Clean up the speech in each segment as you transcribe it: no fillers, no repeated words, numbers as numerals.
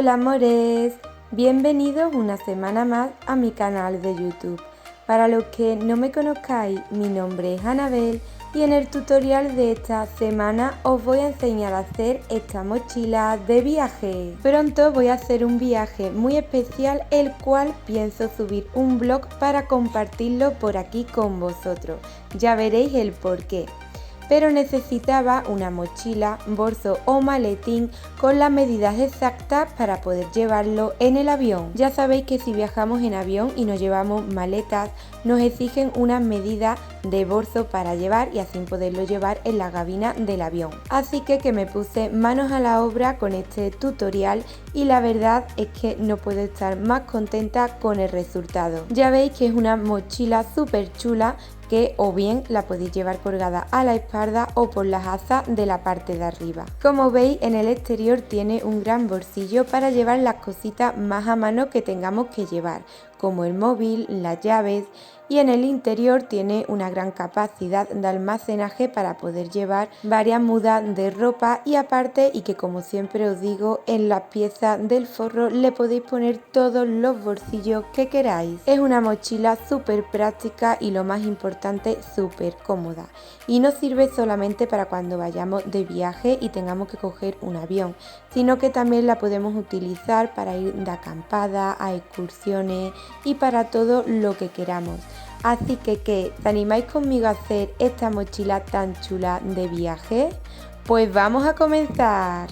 Hola amores, bienvenidos una semana más a mi canal de YouTube. Para los que no me conozcáis, mi nombre es Anabel y en el tutorial de esta semana os voy a enseñar a hacer esta mochila de viaje. Pronto voy a hacer un viaje muy especial, el cual pienso subir un vlog para compartirlo por aquí con vosotros. Ya veréis el porqué. Pero necesitaba una mochila, bolso o maletín con las medidas exactas para poder llevarlo en el avión. Ya sabéis que si viajamos en avión y nos llevamos maletas, nos exigen unas medidas de bolso para llevar y así poderlo llevar en la cabina del avión. Así que me puse manos a la obra con este tutorial y la verdad es que no puedo estar más contenta con el resultado. Ya veis que es una mochila súper chula que o bien la podéis llevar colgada a la espalda o por las asas de la parte de arriba. Como veis, en el exterior tiene un gran bolsillo para llevar las cositas más a mano que tengamos que llevar, como el móvil, las llaves, y en el interior tiene una gran capacidad de almacenaje para poder llevar varias mudas de ropa y aparte, y que como siempre os digo, en las piezas del forro le podéis poner todos los bolsillos que queráis. Es una mochila súper práctica y lo más importante, súper cómoda, y no sirve solamente para cuando vayamos de viaje y tengamos que coger un avión, sino que también la podemos utilizar para ir de acampada, a excursiones y para todo lo que queramos. Así que, ¿qué? ¿Te animáis conmigo a hacer esta mochila tan chula de viaje? Pues vamos a comenzar.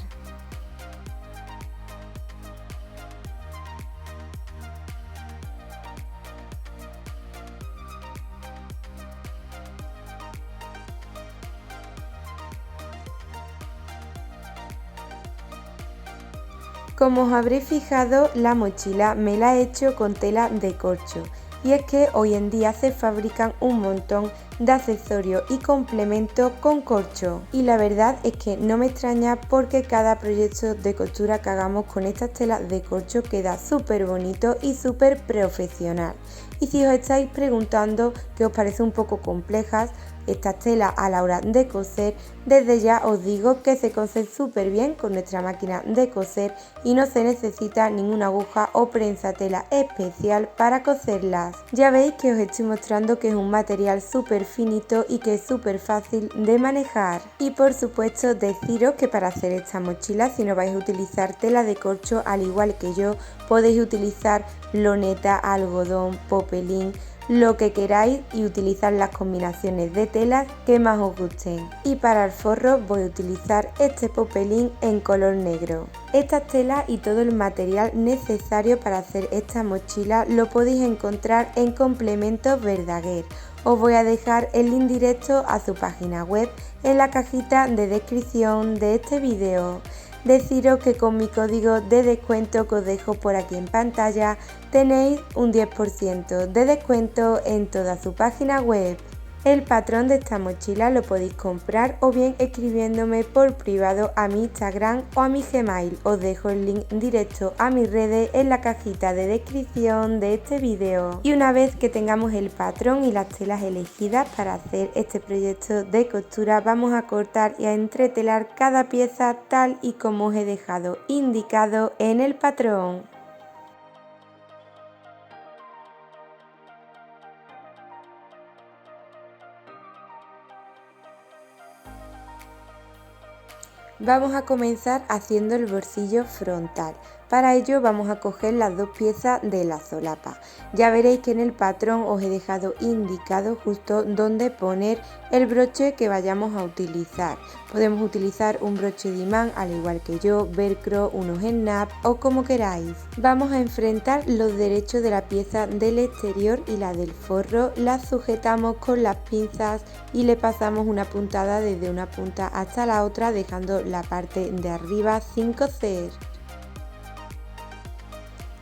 Como os habréis fijado, la mochila me la he hecho con tela de corcho, y es que hoy en día se fabrican un montón de accesorios y complementos con corcho, y la verdad es que no me extraña porque cada proyecto de costura que hagamos con estas telas de corcho queda súper bonito y súper profesional. Y si os estáis preguntando que os parece un poco complejas estas telas a la hora de coser, desde ya os digo que se cosen súper bien con nuestra máquina de coser y no se necesita ninguna aguja o prensatela especial para coserlas. Ya veis que os estoy mostrando que es un material súper finito y que es súper fácil de manejar. Y por supuesto deciros que para hacer esta mochila, si no vais a utilizar tela de corcho al igual que yo, podéis utilizar loneta, algodón, popelín, lo que queráis, y utilizar las combinaciones de telas que más os gusten. Y para el forro voy a utilizar este popelín en color negro. Estas telas y todo el material necesario para hacer esta mochila lo podéis encontrar en Complementos Verdaguer. Os voy a dejar el link directo a su página web en la cajita de descripción de este vídeo. Deciros que con mi código de descuento que os dejo por aquí en pantalla tenéis un 10% de descuento en toda su página web. El patrón de esta mochila lo podéis comprar o bien escribiéndome por privado a mi Instagram o a mi Gmail. Os dejo el link directo a mis redes en la cajita de descripción de este vídeo. Y una vez que tengamos el patrón y las telas elegidas para hacer este proyecto de costura, vamos a cortar y a entretelar cada pieza tal y como os he dejado indicado en el patrón. Vamos a comenzar haciendo el bolsillo frontal. Para ello vamos a coger las dos piezas de la solapa. Ya veréis que en el patrón os he dejado indicado justo dónde poner el broche que vayamos a utilizar. Podemos utilizar un broche de imán al igual que yo, velcro, unos snap o como queráis. Vamos a enfrentar los derechos de la pieza del exterior y la del forro. Las sujetamos con las pinzas y le pasamos una puntada desde una punta hasta la otra, dejando la parte de arriba sin coser.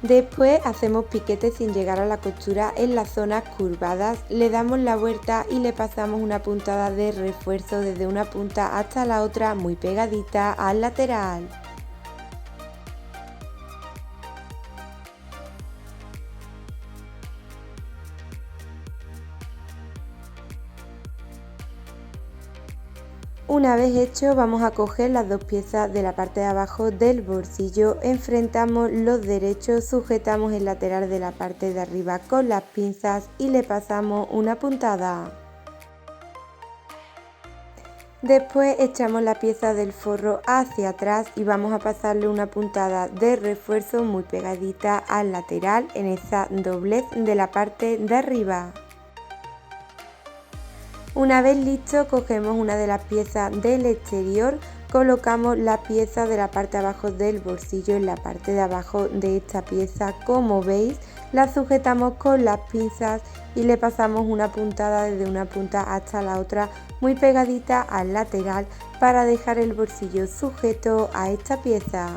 Después hacemos piquetes sin llegar a la costura en las zonas curvadas, le damos la vuelta y le pasamos una puntada de refuerzo desde una punta hasta la otra muy pegadita al lateral. Una vez hecho, vamos a coger las dos piezas de la parte de abajo del bolsillo, enfrentamos los derechos, sujetamos el lateral de la parte de arriba con las pinzas y le pasamos una puntada. Después echamos la pieza del forro hacia atrás y vamos a pasarle una puntada de refuerzo muy pegadita al lateral en esa doblez de la parte de arriba. Una vez listo, cogemos una de las piezas del exterior, colocamos la pieza de la parte de abajo del bolsillo en la parte de abajo de esta pieza, como veis, la sujetamos con las pinzas y le pasamos una puntada desde una punta hasta la otra muy pegadita al lateral para dejar el bolsillo sujeto a esta pieza.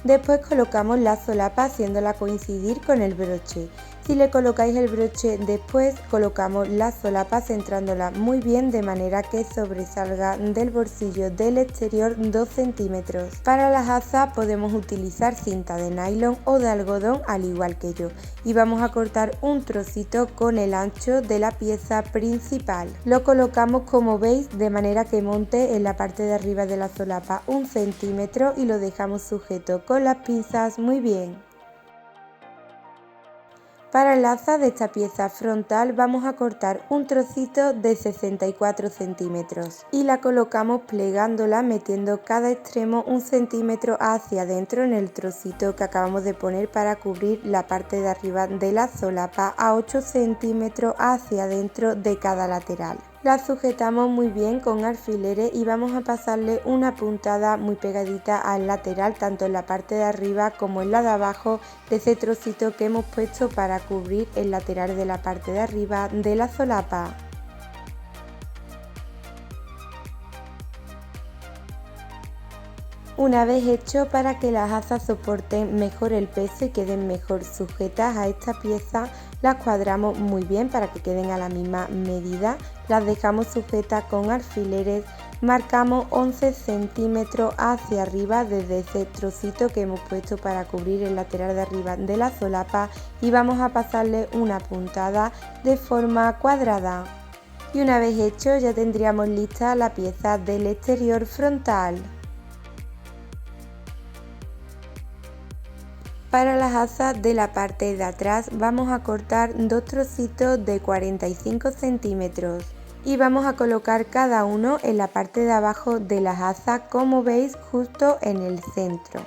Después colocamos la solapa haciéndola coincidir con el broche. Si le colocáis el broche después, colocamos la solapa centrándola muy bien de manera que sobresalga del bolsillo del exterior 2 centímetros. Para las asas podemos utilizar cinta de nylon o de algodón al igual que yo y vamos a cortar un trocito con el ancho de la pieza principal. Lo colocamos como veis de manera que monte en la parte de arriba de la solapa 1 centímetro y lo dejamos sujeto con las pinzas muy bien. Para el asa de esta pieza frontal vamos a cortar un trocito de 64 centímetros y la colocamos plegándola metiendo cada extremo 1 centímetro hacia adentro en el trocito que acabamos de poner para cubrir la parte de arriba de la solapa a 8 centímetros hacia adentro de cada lateral. La sujetamos muy bien con alfileres y vamos a pasarle una puntada muy pegadita al lateral, tanto en la parte de arriba como en la de abajo de ese trocito que hemos puesto para cubrir el lateral de la parte de arriba de la solapa. Una vez hecho, para que las asas soporten mejor el peso y queden mejor sujetas a esta pieza, las cuadramos muy bien para que queden a la misma medida, las dejamos sujetas con alfileres, marcamos 11 centímetros hacia arriba desde ese trocito que hemos puesto para cubrir el lateral de arriba de la solapa y vamos a pasarle una puntada de forma cuadrada. Y una vez hecho ya tendríamos lista la pieza del exterior frontal. Para las asas de la parte de atrás vamos a cortar dos trocitos de 45 centímetros y vamos a colocar cada uno en la parte de abajo de las asas, como veis, justo en el centro.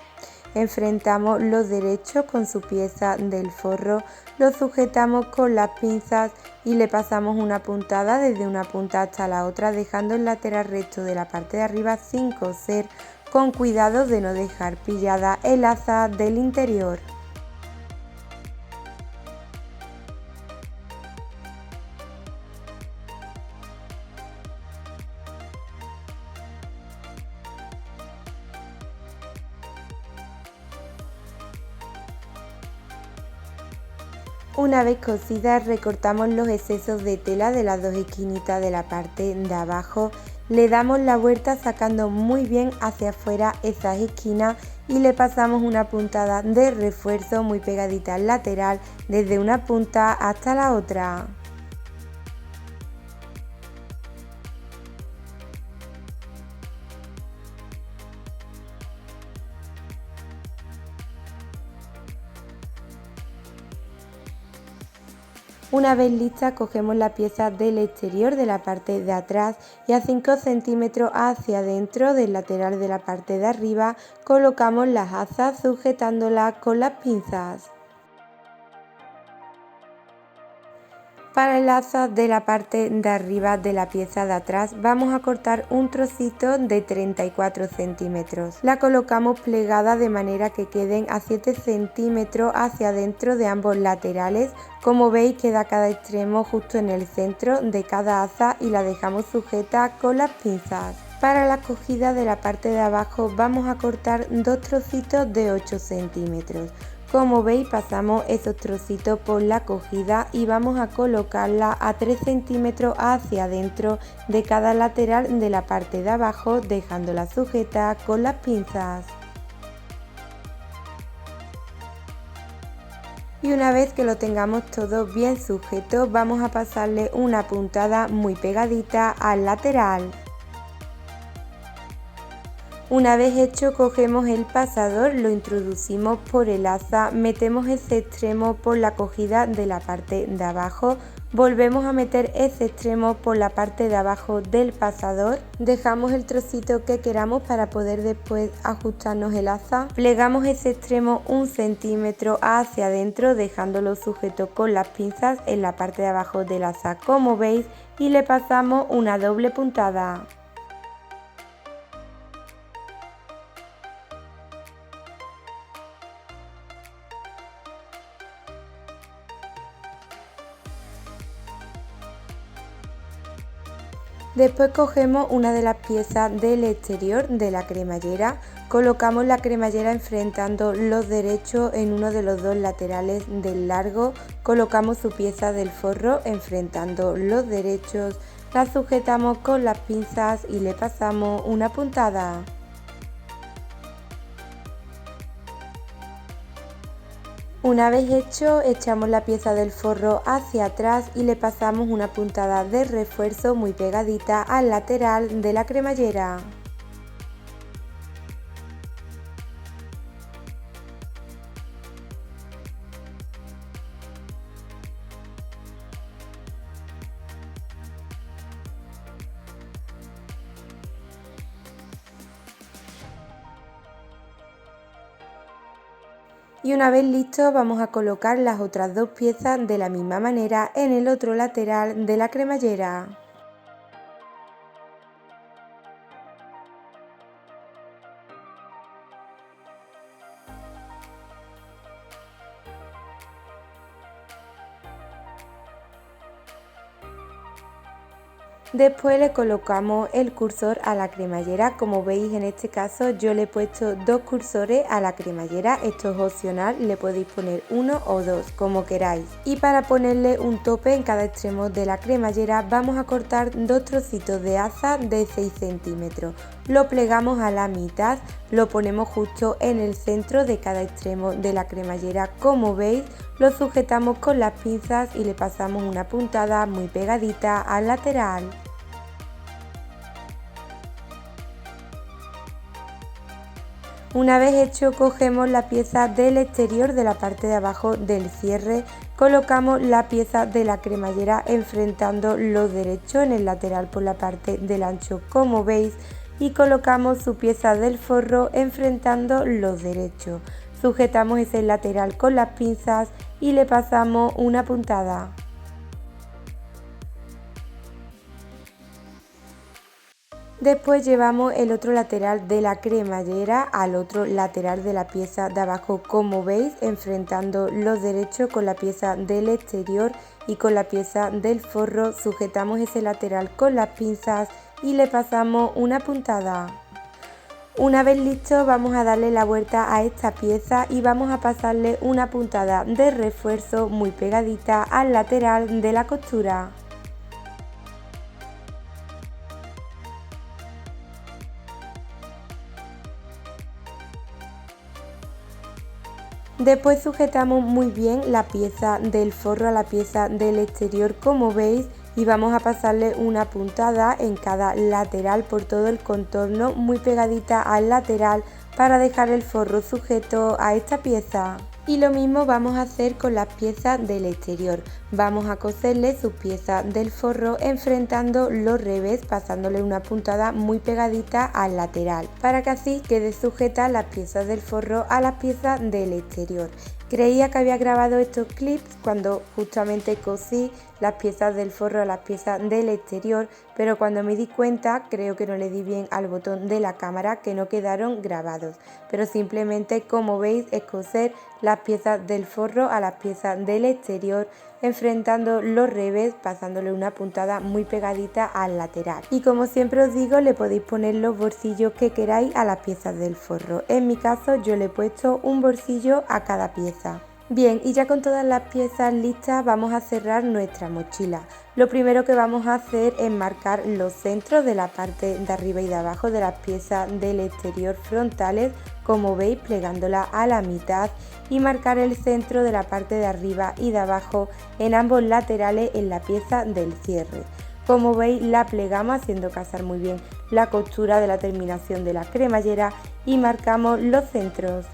Enfrentamos los derechos con su pieza del forro, lo sujetamos con las pinzas y le pasamos una puntada desde una punta hasta la otra, dejando el lateral recto de la parte de arriba sin coser, con cuidado de no dejar pillada el asa del interior. Una vez cosidas, recortamos los excesos de tela de las dos esquinitas de la parte de abajo, le damos la vuelta sacando muy bien hacia afuera esas esquinas y le pasamos una puntada de refuerzo muy pegadita al lateral desde una punta hasta la otra. Una vez lista, cogemos la pieza del exterior de la parte de atrás y a 5 centímetros hacia adentro del lateral de la parte de arriba colocamos las asas sujetándolas con las pinzas. Para el asa de la parte de arriba de la pieza de atrás vamos a cortar un trocito de 34 centímetros. La colocamos plegada de manera que queden a 7 centímetros hacia adentro de ambos laterales. Como veis, queda cada extremo justo en el centro de cada asa y la dejamos sujeta con las pinzas. Para la cogida de la parte de abajo vamos a cortar dos trocitos de 8 centímetros. Como veis, pasamos esos trocitos por la cogida y vamos a colocarla a 3 centímetros hacia adentro de cada lateral de la parte de abajo, dejándola sujeta con las pinzas. Y una vez que lo tengamos todo bien sujeto, vamos a pasarle una puntada muy pegadita al lateral. Una vez hecho, cogemos el pasador, lo introducimos por el asa, metemos ese extremo por la cogida de la parte de abajo, volvemos a meter ese extremo por la parte de abajo del pasador, dejamos el trocito que queramos para poder después ajustarnos el asa, plegamos ese extremo 1 centímetro hacia adentro dejándolo sujeto con las pinzas en la parte de abajo del asa como veis y le pasamos una doble puntada. Después cogemos una de las piezas del exterior de la cremallera, colocamos la cremallera enfrentando los derechos en uno de los dos laterales del largo, colocamos su pieza del forro enfrentando los derechos, la sujetamos con las pinzas y le pasamos una puntada. Una vez hecho, echamos la pieza del forro hacia atrás y le pasamos una puntada de refuerzo muy pegadita al lateral de la cremallera. Y una vez listo vamos a colocar las otras dos piezas de la misma manera en el otro lateral de la cremallera. Después le colocamos el cursor a la cremallera, como veis en este caso yo le he puesto dos cursores a la cremallera, esto es opcional, le podéis poner uno o dos como queráis. Y para ponerle un tope en cada extremo de la cremallera vamos a cortar dos trocitos de asa de 6 centímetros, lo plegamos a la mitad, lo ponemos justo en el centro de cada extremo de la cremallera, como veis lo sujetamos con las pinzas y le pasamos una puntada muy pegadita al lateral. Una vez hecho, cogemos la pieza del exterior de la parte de abajo del cierre, colocamos la pieza de la cremallera enfrentando los derechos en el lateral por la parte del ancho como veis y colocamos su pieza del forro enfrentando los derechos. Sujetamos ese lateral con las pinzas y le pasamos una puntada. Después llevamos el otro lateral de la cremallera al otro lateral de la pieza de abajo como veis, enfrentando los derechos con la pieza del exterior y con la pieza del forro. Sujetamos ese lateral con las pinzas y le pasamos una puntada. Una vez listo vamos a darle la vuelta a esta pieza y vamos a pasarle una puntada de refuerzo muy pegadita al lateral de la costura. Después sujetamos muy bien la pieza del forro a la pieza del exterior como veis y vamos a pasarle una puntada en cada lateral por todo el contorno muy pegadita al lateral para dejar el forro sujeto a esta pieza. Y lo mismo vamos a hacer con las piezas del exterior. Vamos a coserle sus piezas del forro enfrentando los revés, pasándole una puntada muy pegadita al lateral, para que así quede sujeta las piezas del forro a las piezas del exterior. Creía que había grabado estos clips cuando justamente cosí las piezas del forro a las piezas del exterior, pero cuando me di cuenta creo que no le di bien al botón de la cámara, que no quedaron grabados, pero simplemente como veis es coser las piezas del forro a las piezas del exterior enfrentando los revés, pasándole una puntada muy pegadita al lateral. Y como siempre os digo, le podéis poner los bolsillos que queráis a las piezas del forro. En mi caso yo le he puesto un bolsillo a cada pieza. Bien, y ya con todas las piezas listas vamos a cerrar nuestra mochila. Lo primero que vamos a hacer es marcar los centros de la parte de arriba y de abajo de las piezas del exterior frontales, como veis, plegándola a la mitad, y marcar el centro de la parte de arriba y de abajo en ambos laterales en la pieza del cierre. Como veis, la plegamos haciendo casar muy bien la costura de la terminación de la cremallera y marcamos los centros.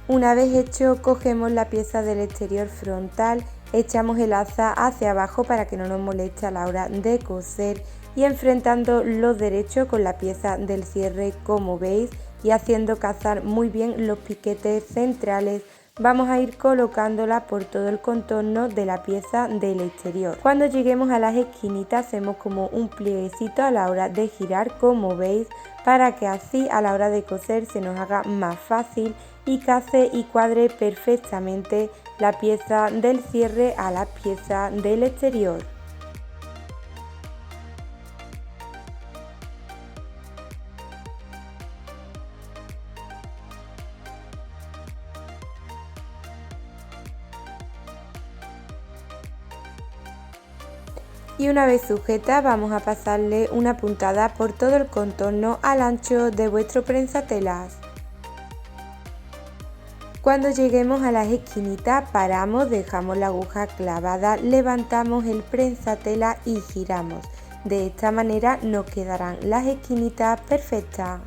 Una vez hecho, cogemos la pieza del exterior frontal, echamos el aza hacia abajo para que no nos moleste a la hora de coser y enfrentando los derechos con la pieza del cierre, como veis, y haciendo cazar muy bien los piquetes centrales, vamos a ir colocándola por todo el contorno de la pieza del exterior. Cuando lleguemos a las esquinitas hacemos como un plieguecito a la hora de girar, como veis, para que así a la hora de coser se nos haga más fácil y case y cuadre perfectamente la pieza del cierre a la pieza del exterior. Y una vez sujeta vamos a pasarle una puntada por todo el contorno al ancho de vuestro prensatelas. Cuando lleguemos a las esquinitas paramos, dejamos la aguja clavada, levantamos el prensatela y giramos. De esta manera nos quedarán las esquinitas perfectas.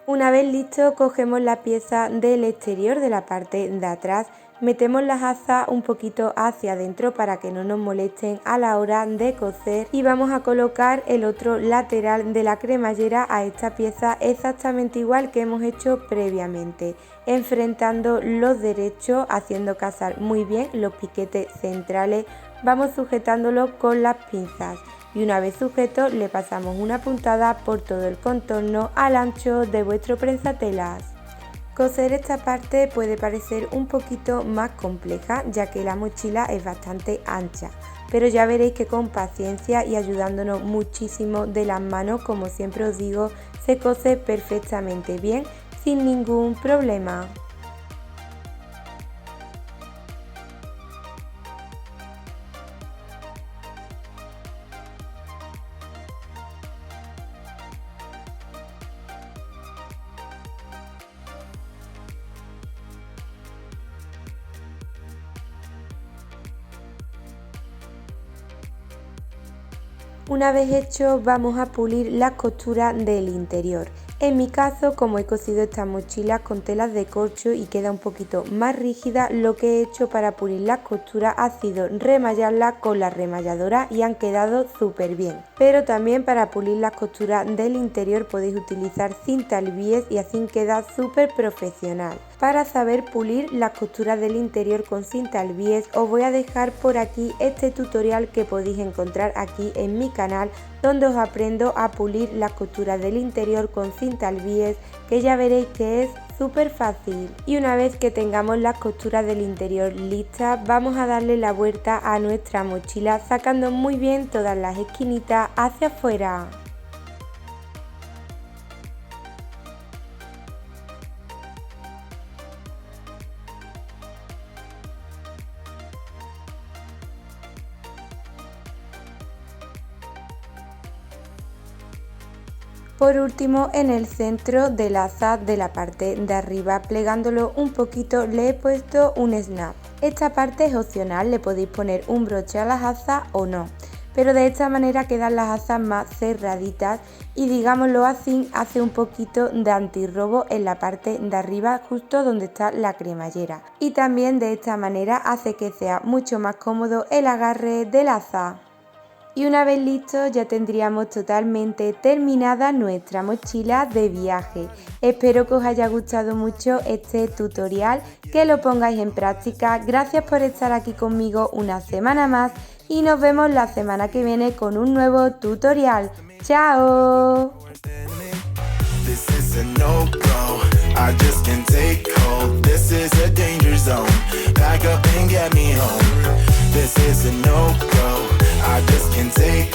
Una vez listo, cogemos la pieza del exterior de la parte de atrás, metemos las azas un poquito hacia adentro para que no nos molesten a la hora de coser y vamos a colocar el otro lateral de la cremallera a esta pieza exactamente igual que hemos hecho previamente, enfrentando los derechos, haciendo casar muy bien los piquetes centrales, vamos sujetándolo con las pinzas. Y una vez sujeto le pasamos una puntada por todo el contorno al ancho de vuestro prensatelas. Coser esta parte puede parecer un poquito más compleja ya que la mochila es bastante ancha, pero ya veréis que con paciencia y ayudándonos muchísimo de las manos, como siempre os digo, se cose perfectamente bien sin ningún problema. Una vez hecho vamos a pulir las costuras del interior. En mi caso, como he cosido esta mochila con telas de corcho y queda un poquito más rígida, lo que he hecho para pulir las costuras ha sido remallarlas con la remalladora y han quedado súper bien. Pero también para pulir las costuras del interior podéis utilizar cinta al bies y así queda súper profesional. Para saber pulir las costuras del interior con cinta al bies os voy a dejar por aquí este tutorial que podéis encontrar aquí en mi canal, donde os aprendo a pulir las costuras del interior con cinta al bies, que ya veréis que es súper fácil. Y una vez que tengamos las costuras del interior listas, vamos a darle la vuelta a nuestra mochila sacando muy bien todas las esquinitas hacia afuera. Por último, en el centro del asa de la parte de arriba, plegándolo un poquito, le he puesto un snap. Esta parte es opcional, le podéis poner un broche a las asas o no, pero de esta manera quedan las asas más cerraditas y, digámoslo así, hace un poquito de antirrobo en la parte de arriba, justo donde está la cremallera. Y también de esta manera hace que sea mucho más cómodo el agarre del asa. Y una vez listo ya tendríamos totalmente terminada nuestra mochila de viaje. Espero que os haya gustado mucho este tutorial, que lo pongáis en práctica. Gracias por estar aquí conmigo una semana más y nos vemos la semana que viene con un nuevo tutorial. ¡Chao! This is a no-go, I just can't take hold. This is a danger zone, back up and get me home. This is a no-go, I just can't take